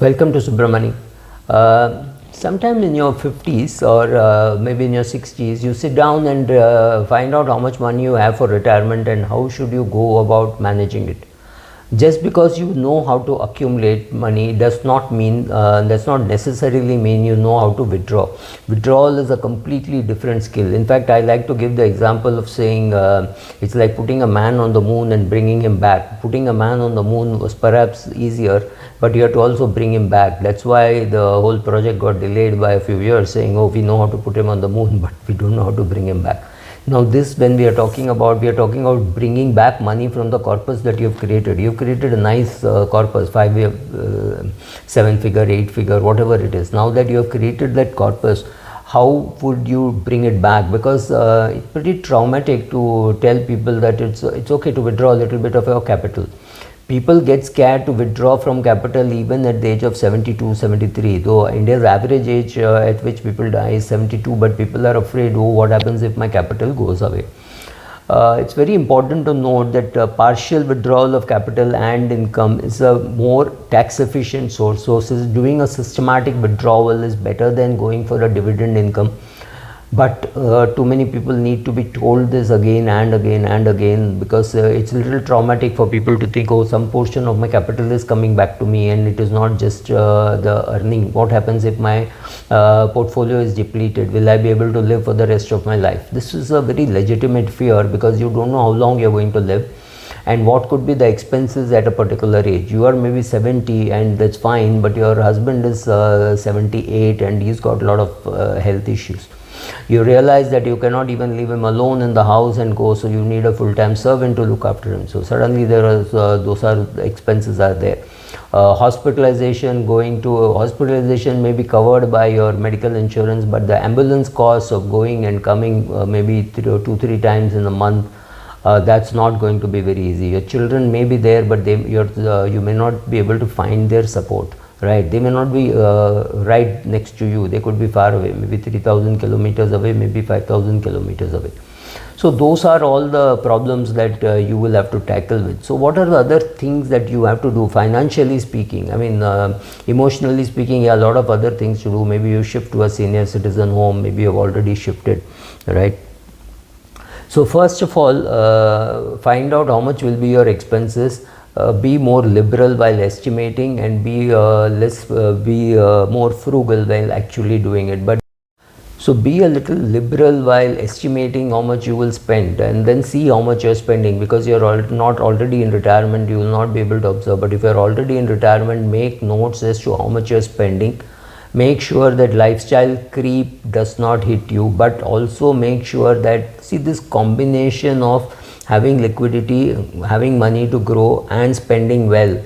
Welcome to Subramani. Sometime in your 50s or maybe in your 60s, you sit down and find out how much money you have for retirement and how should you go about managing it. Just because you know how to accumulate money does not necessarily mean you know how to withdraw. Withdrawal is a completely different skill. In fact, I like to give the example of saying it's like putting a man on the moon and bringing him back. Putting a man on the moon was perhaps easier, but you have to also bring him back. That's why the whole project got delayed by a few years, saying, oh, we know how to put him on the moon, but we don't know how to bring him back. Now this, when we are talking about bringing back money from the corpus that you've created. You've created a nice corpus, 5-year, 7-figure, 8-figure, whatever it is. Now that you have created that corpus, how would you bring it back? Because it's pretty traumatic to tell people that it's okay to withdraw a little bit of your capital. People get scared to withdraw from capital even at the age of 72, 73. Though India's average age at which people die is 72, but people are afraid, oh, what happens if my capital goes away? It's very important to note that partial withdrawal of capital and income is a more tax efficient source. So doing a systematic withdrawal is better than going for a dividend income. But too many people need to be told this again and again and again, because it's a little traumatic for people to think, oh, some portion of my capital is coming back to me and it is not just the earning. What happens if my portfolio is depleted? Will I be able to live for the rest of my life? This is a very legitimate fear, because you don't know how long you're going to live and what could be the expenses at a particular age. You are maybe 70 and that's fine, but your husband is 78 and he's got a lot of health issues. You realize that you cannot even leave him alone in the house and go, so you need a full-time servant to look after him. So suddenly those expenses are there. Hospitalization may be covered by your medical insurance, but the ambulance costs of going and coming maybe 2-3 times in a month, that's not going to be very easy. Your children may be there, but you may not be able to find their support. Right, they may not be right next to you. They could be far away, maybe 3,000 kilometers away, maybe 5,000 kilometers away. So those are all the problems that you will have to tackle with. So what are the other things that you have to do financially speaking? I mean, emotionally speaking, a lot of other things to do. Maybe you shift to a senior citizen home. Maybe you have already shifted, right? So first of all, find out how much will be your expenses. Be more liberal while estimating, and be more frugal while actually doing it. But so be a little liberal while estimating how much you will spend, and then see how much you're spending, because you're not already in retirement. You will not be able to observe. But if you're already in retirement, make notes as to how much you're spending. Make sure that lifestyle creep does not hit you, but also make sure that, see, this combination of having liquidity, having money to grow and spending well,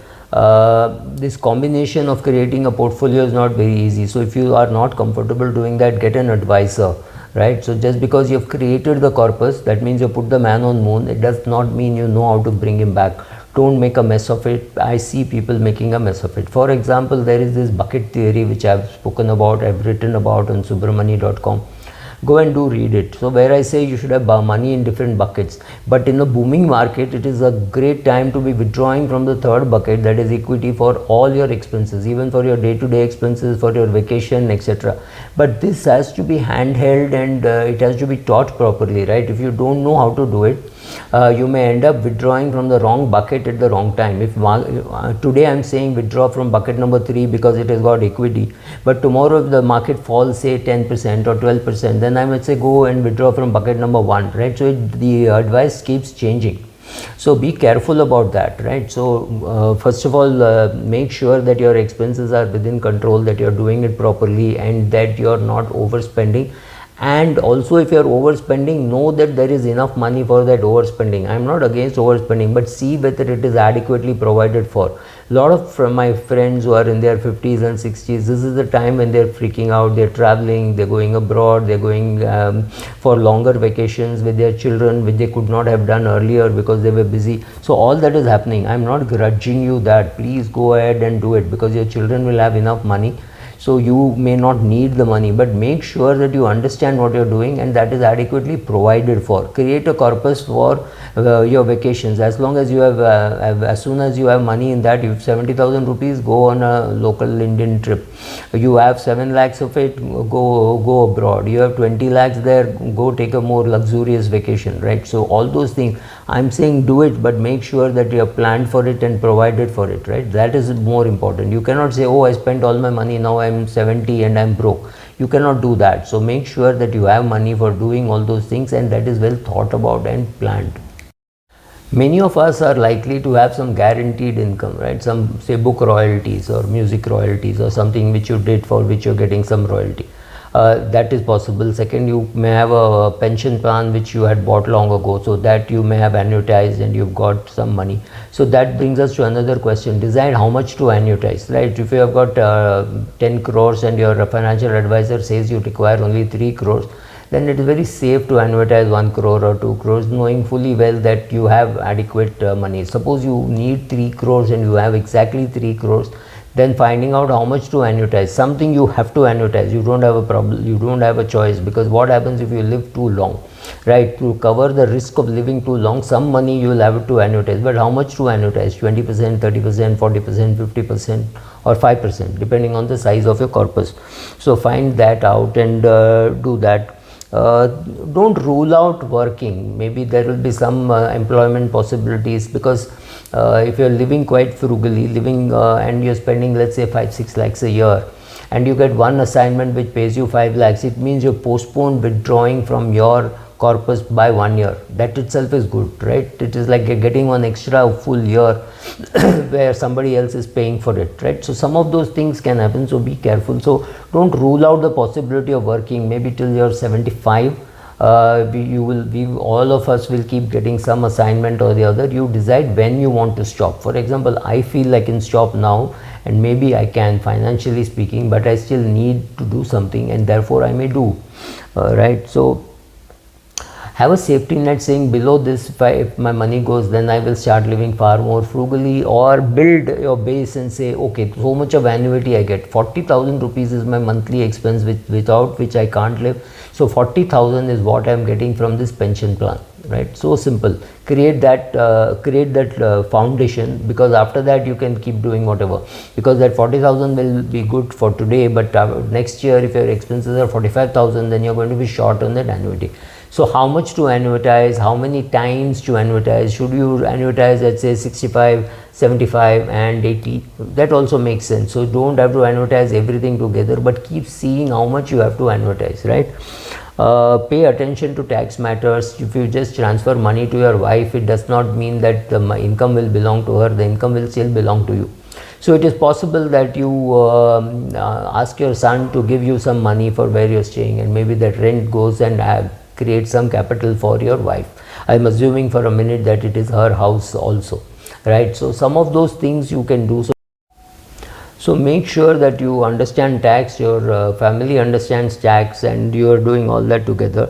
this combination of creating a portfolio is not very easy. So if you are not comfortable doing that, get an advisor, right? So just because you have created the corpus, that means you put the man on moon, it does not mean you know how to bring him back. Don't make a mess of it. I see people making a mess of it. For example, there is this bucket theory which I've spoken about, I've written about on subramani.com. Go and read it. So where I say you should have money in different buckets, but in a booming market, it is a great time to be withdrawing from the third bucket, that is equity, for all your expenses, even for your day-to-day expenses, for your vacation, etc. But this has to be handheld, and it has to be taught properly, right? If you don't know how to do it, you may end up withdrawing from the wrong bucket at the wrong time. If today I'm saying withdraw from bucket number 3 because it has got equity, but tomorrow if the market falls say 10% or 12%, then I might say go and withdraw from bucket number 1, right? So the advice keeps changing. So be careful about that, right? So first of all, make sure that your expenses are within control, that you're doing it properly, and that you're not overspending. And also, if you are overspending, know that there is enough money for that overspending. I am not against overspending, but see whether it is adequately provided for. A lot of my friends who are in their 50s and 60s, this is the time when they're freaking out. They're traveling, they're going abroad, they're going for longer vacations with their children, which they could not have done earlier because they were busy. So all that is happening. I'm not grudging you that. Please go ahead and do it, because your children will have enough money. so you may not need the money, but make sure that you understand what you're doing and that is adequately provided for. Create a corpus for your vacations. As long as you have as soon as you have money in that, you have 70,000 rupees, go on a local Indian trip. You have 7 lakhs of it, go abroad. You have 20 lakhs there, go take a more luxurious vacation, right? So all those things, I'm saying do it, but make sure that you have planned for it and provided for it, right? That is more important. You cannot say, oh, I spent all my money, now I'm 70 and I'm broke. You cannot do that. So make sure that you have money for doing all those things, and that is well thought about and planned. Many of us are likely to have some guaranteed income, right? Some, say, book royalties or music royalties or something which you did for which you're getting some royalty. That is possible. Second, you may have a pension plan which you had bought long ago, so that you may have annuitized and you've got some money. So that brings us to another question. Decide how much to annuitize, right? If you have got 10 crores and your financial advisor says you require only 3 crores, then it is very safe to annuitize 1 crore or 2 crores, knowing fully well that you have adequate money. Suppose you need 3 crores and you have exactly 3 crores, then finding out how much to annuitize. Something you have to annuitize. You don't have a problem, you don't have a choice, because what happens if you live too long, right? To cover the risk of living too long, some money you will have to annuitize. But how much to annuitize? 20%, 30%, 40%, 50% or 5%, depending on the size of your corpus. So find that out and do that. Don't rule out working. Maybe there will be some employment possibilities, because if you're living quite frugally, and you're spending, let's say, 5-6 lakhs a year, and you get one assignment which pays you 5 lakhs, it means you postponed withdrawing from your corpus by 1 year. That itself is good, right? It is like getting one extra full year where somebody else is paying for it, right? So some of those things can happen, so be careful. So don't rule out the possibility of working maybe till you're 75. All of us will keep getting some assignment or the other. You decide when you want to stop. For example, I feel I can stop now, and maybe I can, financially speaking, but I still need to do something, and therefore I may do, right? So have a safety net saying below this, if my money goes, then I will start living far more frugally, or build your base and say, okay, so much of annuity I get. 40,000 rupees is my monthly expense without which I can't live. So 40,000 is what I am getting from this pension plan, right? So simple. Create that foundation, because after that you can keep doing whatever, because that 40,000 will be good for today, but next year if your expenses are 45,000, then you're going to be short on that annuity. So how much to annuitize, how many times to annuitize? Should you annuitize at, say, 65, 75 and 80? That also makes sense. So don't have to annuitize everything together, but keep seeing how much you have to annuitize, right? Pay attention to tax matters. If you just transfer money to your wife, it does not mean that the income will belong to her. The income will still belong to you. So it is possible that you ask your son to give you some money for where you're staying, and maybe that rent goes and create some capital for your wife. I'm assuming for a minute that it is her house also, right? So some of those things you can do. So make sure that you understand tax, your family understands tax, and you are doing all that together.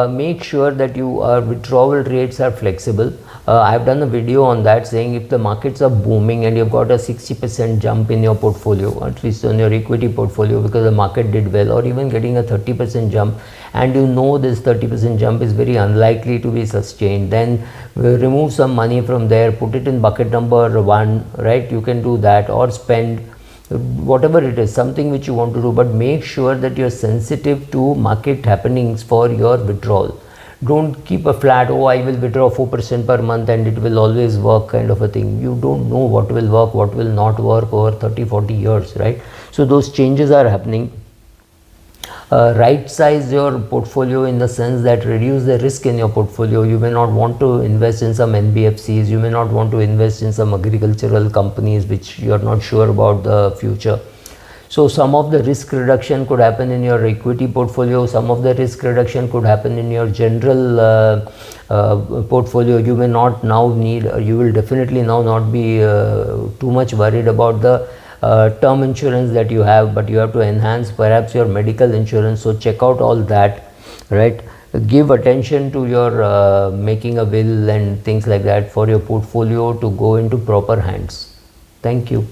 Make sure that your withdrawal rates are flexible. I have done a video on that, saying if the markets are booming and you've got a 60% jump in your portfolio, at least on your equity portfolio, because the market did well, or even getting a 30% jump, and you know this 30% jump is very unlikely to be sustained, then remove some money from there, put it in bucket number 1, right? You can do that, or spend whatever it is, something which you want to do, but make sure that you're sensitive to market happenings for your withdrawal. Don't keep a flat, oh, I will withdraw 4% per month and it will always work kind of a thing. You don't know what will work, what will not work over 30-40 years, right? So those changes are happening. Right size your portfolio, in the sense that reduce the risk in your portfolio. You may not want to invest in some NBFCs, you may not want to invest in some agricultural companies which you are not sure about the future. So some of the risk reduction could happen in your equity portfolio, some of the risk reduction could happen in your general portfolio. You may not now need, you will definitely now not be too much worried about the term insurance that you have, but you have to enhance perhaps your medical insurance. So check out all that, right? Give attention to your making a will and things like that for your portfolio to go into proper hands. Thank you.